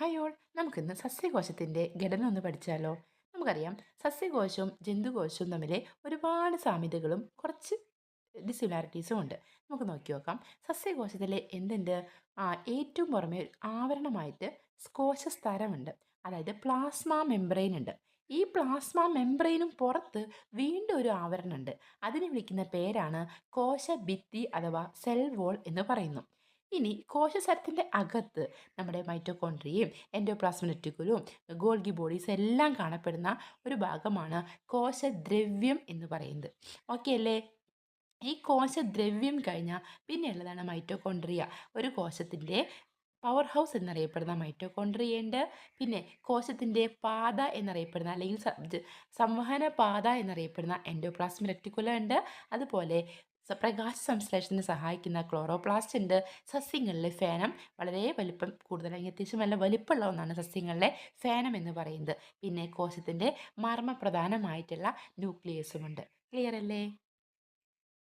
Hi all, നമുക്കിന്ന് സസ്യകോശത്തിൻ്റെ ഘടന ഒന്ന് പഠിച്ചാലോ? നമുക്കറിയാം, സസ്യകോശവും ജന്തുകോശവും തമ്മിൽ ഒരുപാട് സാമ്യതകളും കുറച്ച് ഡിസിമിലാരിറ്റീസും ഉണ്ട്. നമുക്ക് നോക്കി നോക്കാം. സസ്യകോശത്തിൽ എന്തുണ്ട്? ഏറ്റവും പുറമെ ഒരു ആവരണമായിട്ട് കോശസ്തരമുണ്ട്. അതായത് പ്ലാസ്മ മെംബ്രെയിൻ ഉണ്ട്. ഈ പ്ലാസ്മ മെംബ്രെയിനും പുറത്ത് വീണ്ടും ഒരു ആവരണമുണ്ട്. അതിനെ വിളിക്കുന്ന പേരാണ് കോശഭിത്തി അഥവാ സെൽ വോൾ എന്ന് പറയുന്നു. ഇനി കോശസ്തരത്തിൻ്റെ അകത്ത് നമ്മുടെ മൈറ്റോകോൺട്രിയയും എൻഡോപ്ലാസ്മിക് റെറ്റിക്കുലവും ഗോൾഗി ബോഡീസ് എല്ലാം കാണപ്പെടുന്ന ഒരു ഭാഗമാണ് കോശദ്രവ്യം എന്ന് പറയുന്നത്. ഓക്കെ അല്ലേ? ഈ കോശദ്രവ്യം കഴിഞ്ഞാൽ പിന്നെ ഉള്ളതാണ് മൈറ്റോകോൺട്രിയ. ഒരു കോശത്തിൻ്റെ പവർ ഹൗസ് എന്നറിയപ്പെടുന്ന മൈറ്റോകോൺട്രിയ ഉണ്ട്. പിന്നെ കോശത്തിൻ്റെ പാത എന്നറിയപ്പെടുന്ന അല്ലെങ്കിൽ സംവഹന പാത എന്നറിയപ്പെടുന്ന എൻഡോപ്ലാസ്മിക് റെറ്റിക്കുലം ഉണ്ട്. അതുപോലെ പ്രകാശ സംശ്ലേഷണത്തിന് സഹായിക്കുന്ന ക്ലോറോപ്ലാസ്റ്റ് ഉണ്ട്. സസ്യങ്ങളിലെ ഫേനം വളരെ വലിപ്പം കൂടുതലായി, അത്യാവശ്യം നല്ല വലിപ്പമുള്ള ഒന്നാണ് സസ്യങ്ങളിലെ ഫേനം എന്ന് പറയുന്നത്. പിന്നെ കോശത്തിൻ്റെ മർമ്മപ്രധാനമായിട്ടുള്ള ന്യൂക്ലിയസും ഉണ്ട്. ക്ലിയർ അല്ലേ?